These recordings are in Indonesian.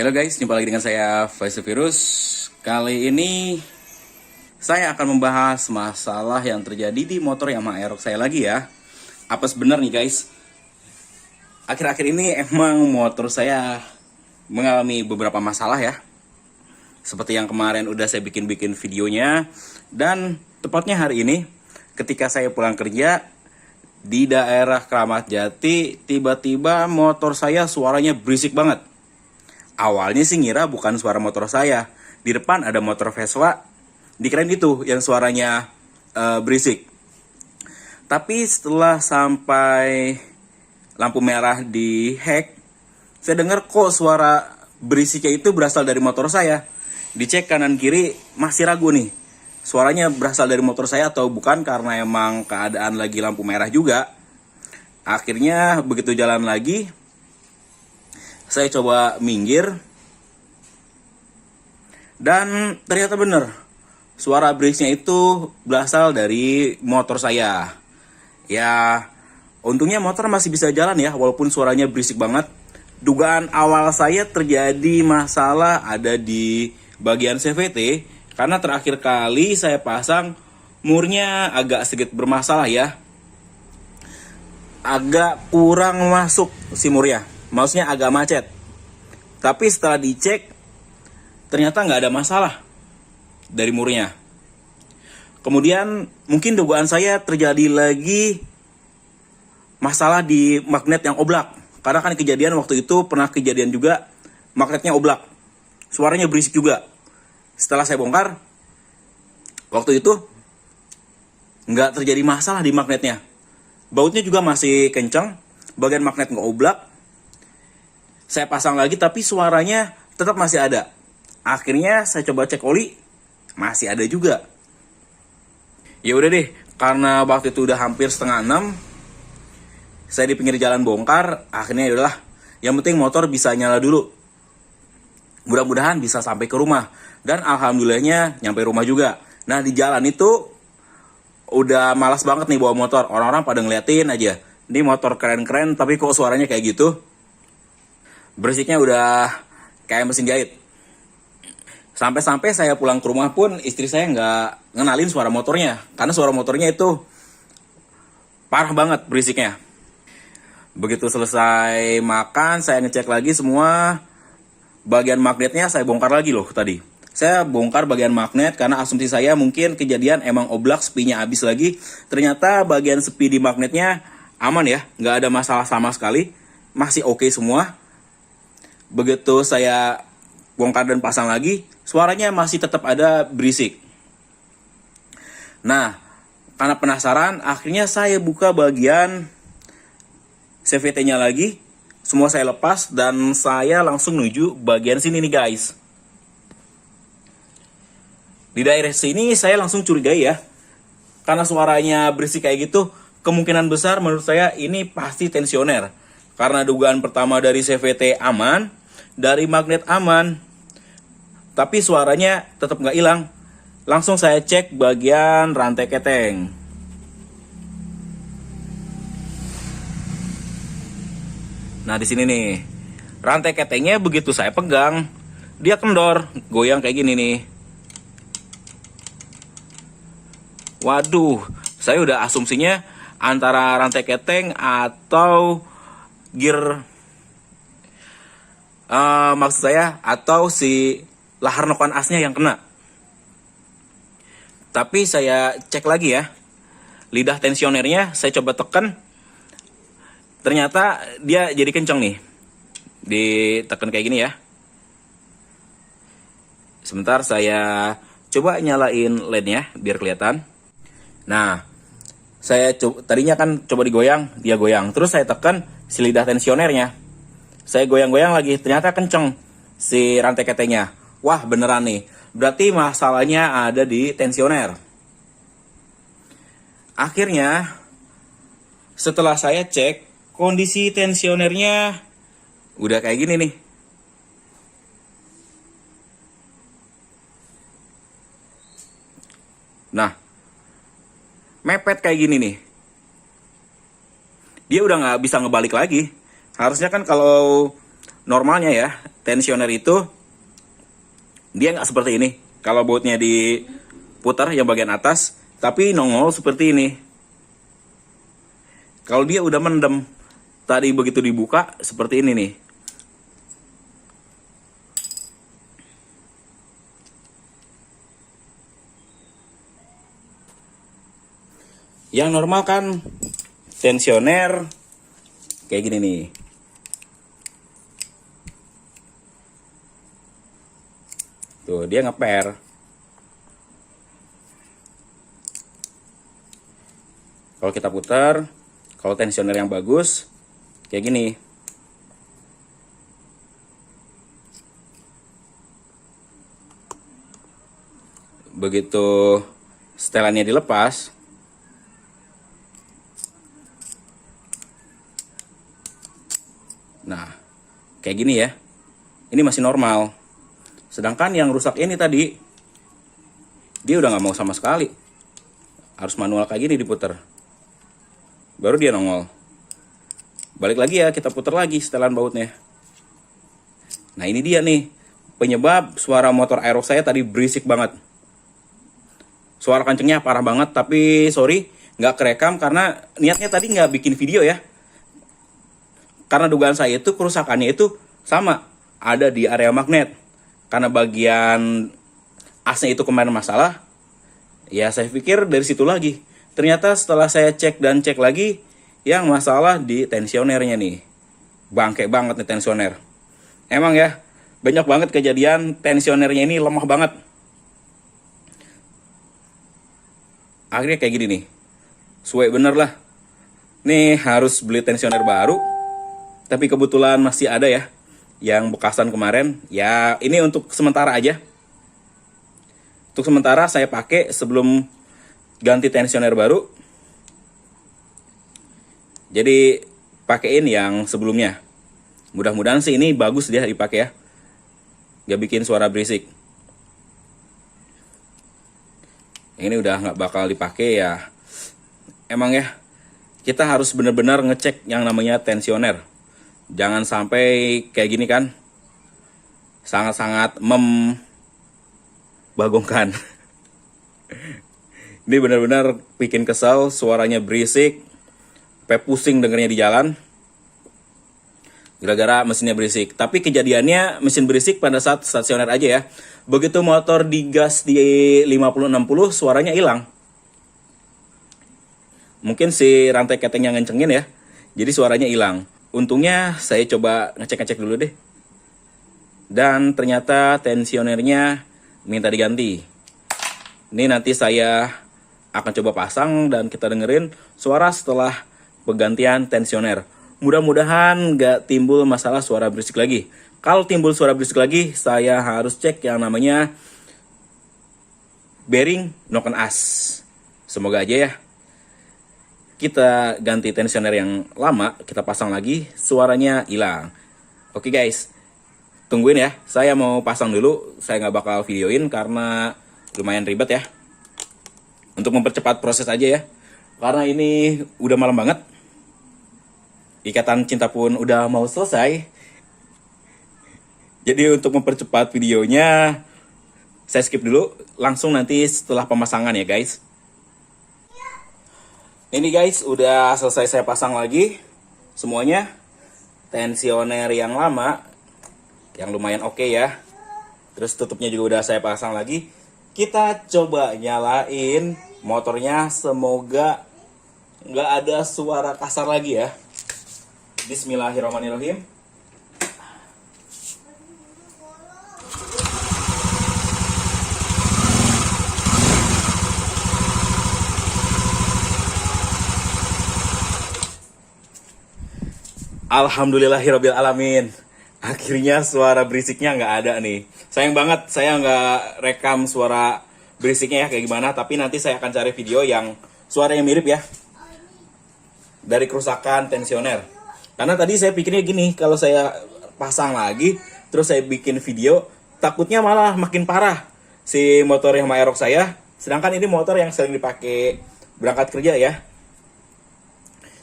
Halo guys, jumpa lagi dengan saya Faisal Virus. Kali ini saya akan membahas masalah yang terjadi di motor Yamaha Aerox saya lagi ya. Apa sebenarnya nih guys? Akhir-akhir ini emang motor saya mengalami beberapa masalah ya. Seperti yang kemarin udah saya bikin videonya. Dan tepatnya hari ini ketika saya pulang kerja di daerah Kramat Jati, tiba-tiba motor saya suaranya berisik banget. Awalnya sih ngira bukan suara motor saya. Di depan ada motor Vespa, dikirain itu yang suaranya berisik. Tapi setelah sampai lampu merah di hack, saya dengar kok suara berisiknya itu berasal dari motor saya. Dicek kanan kiri masih ragu nih, suaranya berasal dari motor saya atau bukan, karena emang keadaan lagi lampu merah juga. Akhirnya begitu jalan lagi, saya coba minggir, dan ternyata bener, suara berisiknya itu berasal dari motor saya. Ya, untungnya motor masih bisa jalan ya, walaupun suaranya berisik banget. Dugaan awal saya terjadi masalah ada di bagian CVT, karena terakhir kali saya pasang murnya agak sedikit bermasalah ya. Agak kurang masuk si murnya, maksudnya agak macet. Tapi setelah dicek, ternyata nggak ada masalah dari murnya. Kemudian mungkin dugaan saya terjadi lagi masalah di magnet yang oblak. Karena kan kejadian waktu itu pernah kejadian juga magnetnya oblak. Suaranya berisik juga. Setelah saya bongkar, waktu itu nggak terjadi masalah di magnetnya. Bautnya juga masih kencang, bagian magnet nggak oblak. Saya pasang lagi tapi suaranya tetap masih ada. Akhirnya saya coba cek oli, masih ada juga. Ya udah deh, karena waktu itu udah hampir 5:30, saya di pinggir jalan bongkar. Akhirnya yaudahlah, yang penting motor bisa nyala dulu. Mudah-mudahan bisa sampai ke rumah. Dan alhamdulillahnya nyampe rumah juga. Nah, di jalan itu udah malas banget nih bawa motor. Orang-orang pada ngeliatin aja, ini motor keren-keren tapi kok suaranya kayak gitu. Berisiknya udah kayak mesin jahit. Sampai-sampai saya pulang ke rumah pun istri saya nggak ngenalin suara motornya. Karena suara motornya itu parah banget berisiknya. Begitu selesai makan, saya ngecek lagi semua. Bagian magnetnya saya bongkar lagi loh tadi. Saya bongkar bagian magnet karena asumsi saya mungkin kejadian emang oblak, sepinya habis lagi. Ternyata bagian sepi di magnetnya aman ya, nggak ada masalah sama sekali. Masih oke semua. Begitu saya bongkar dan pasang lagi, suaranya masih tetap ada berisik. Nah, karena penasaran, akhirnya saya buka bagian CVT-nya lagi. Semua saya lepas dan saya langsung menuju bagian sini nih guys. Di daerah sini saya langsung curigai ya. Karena suaranya berisik kayak gitu, kemungkinan besar menurut saya ini pasti tensioner. Karena dugaan pertama dari CVT aman, dari magnet aman, tapi suaranya tetap nggak hilang. Langsung saya cek bagian rantai keteng. Nah, di sini nih, rantai ketengnya begitu saya pegang, dia kendor, goyang kayak gini nih. Waduh, saya udah asumsinya antara rantai keteng atau gear, maksud saya, atau si lahar noken asnya yang kena. Tapi saya cek lagi ya, lidah tensionernya saya coba tekan. Ternyata dia jadi kenceng nih. Ditekan kayak gini ya. Sebentar saya coba nyalain LED-nya biar kelihatan. Nah, saya tadinya kan coba digoyang, dia goyang. Terus saya tekan si lidah tensionernya. Saya goyang-goyang lagi, ternyata kenceng si rantai ketengnya. Wah, beneran nih. Berarti masalahnya ada di tensioner. Akhirnya, setelah saya cek, kondisi tensionernya udah kayak gini nih. Nah, mepet kayak gini nih. Dia udah nggak bisa ngebalik lagi. Harusnya kan kalau normalnya ya, tensioner itu dia nggak seperti ini. Kalau bautnya diputar yang bagian atas, tapi nongol seperti ini. Kalau dia udah mendem, tadi begitu dibuka seperti ini nih. Yang normal kan tensioner kayak gini nih. Tuh, dia ngeper. Kalau kita putar, kalau tensioner yang bagus, kayak gini. Begitu setelannya dilepas, nah, kayak gini ya. Ini masih normal. Sedangkan yang rusak ini tadi, dia udah nggak mau sama sekali. Harus manual kayak gini diputer. Baru dia nongol. Balik lagi ya, kita putar lagi setelan bautnya. Nah ini dia nih, penyebab suara motor Aerox saya tadi berisik banget. Suara kencengnya parah banget, tapi sorry, nggak kerekam karena niatnya tadi nggak bikin video ya. Karena dugaan saya itu kerusakannya itu sama, ada di area magnet. Karena bagian asnya itu kemarin masalah, ya saya pikir dari situ lagi. Ternyata setelah saya cek dan cek lagi, yang masalah di tensionernya nih. Bangke banget nih tensioner. Emang ya, banyak banget kejadian tensionernya ini lemah banget. Akhirnya kayak gini nih. Suwe bener lah. Nih harus beli tensioner baru. Tapi kebetulan masih ada ya yang bekasan kemarin. Ya ini untuk sementara aja. Untuk sementara saya pakai sebelum ganti tensioner baru. Jadi pakein yang sebelumnya. Mudah-mudahan sih ini bagus dia dipakai ya. Gak bikin suara berisik. Ini udah nggak bakal dipakai ya. Emang ya kita harus benar-benar ngecek yang namanya tensioner. Jangan sampai kayak gini kan, sangat-sangat membagongkan. Ini benar-benar bikin kesal, suaranya berisik, sampai pusing dengernya di jalan. Gara-gara mesinnya berisik. Tapi kejadiannya mesin berisik pada saat stasioner aja ya. Begitu motor digas di 50-60 suaranya hilang. Mungkin si rantai ketengnya ngencengin ya. Jadi suaranya hilang. Untungnya saya coba ngecek-ngecek dulu deh. Dan ternyata tensionernya minta diganti. Ini nanti saya akan coba pasang dan kita dengerin suara setelah penggantian tensioner. Mudah-mudahan nggak timbul masalah suara berisik lagi. Kalau timbul suara berisik lagi, saya harus cek yang namanya bearing noken as. Semoga aja ya. Kita ganti tensioner yang lama, kita pasang lagi, suaranya hilang. Oke guys, tungguin ya. Saya mau pasang dulu, saya nggak bakal videoin karena lumayan ribet ya. Untuk mempercepat proses aja ya. Karena ini udah malam banget. Ikatan cinta pun udah mau selesai. Jadi untuk mempercepat videonya, saya skip dulu. Langsung nanti setelah pemasangan ya guys. Ini guys, udah selesai saya pasang lagi semuanya. Tensioner yang lama, yang lumayan oke ya. Terus tutupnya juga udah saya pasang lagi. Kita coba nyalain motornya, semoga nggak ada suara kasar lagi ya. Bismillahirrahmanirrahim. Alhamdulillahirabbil alamin. Akhirnya suara berisiknya nggak ada nih. Sayang banget saya nggak rekam suara berisiknya ya kayak gimana. Tapi nanti saya akan cari video yang suaranya mirip ya. Dari kerusakan tensioner. Karena tadi saya pikirnya gini, kalau saya pasang lagi, terus saya bikin video, takutnya malah makin parah si motor yang Aerox saya. Sedangkan ini motor yang sering dipakai berangkat kerja ya.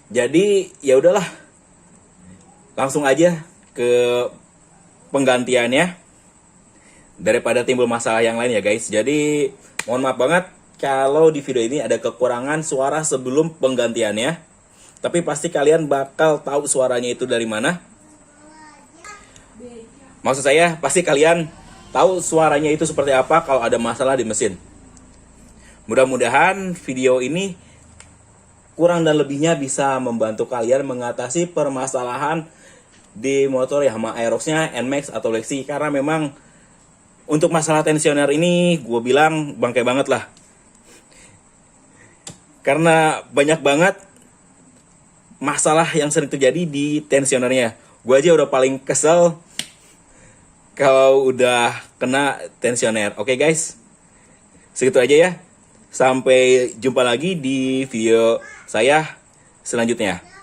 Jadi ya udahlah. Langsung aja ke penggantiannya daripada timbul masalah yang lain ya guys. Jadi mohon maaf banget kalau di video ini ada kekurangan suara sebelum penggantiannya. Tapi pasti kalian bakal tahu suaranya itu dari mana. Maksud saya pasti kalian tahu suaranya itu seperti apa kalau ada masalah di mesin. Mudah-mudahan video ini kurang dan lebihnya bisa membantu kalian mengatasi permasalahan di motor Yamaha Aerox-nya NMAX atau Lexi. Karena memang untuk masalah tensioner ini gue bilang bangke banget lah. Karena banyak banget masalah yang sering terjadi di tensionernya. Gue aja udah paling kesel kalau udah kena tensioner. Oke guys, segitu aja ya. Sampai jumpa lagi di video saya selanjutnya.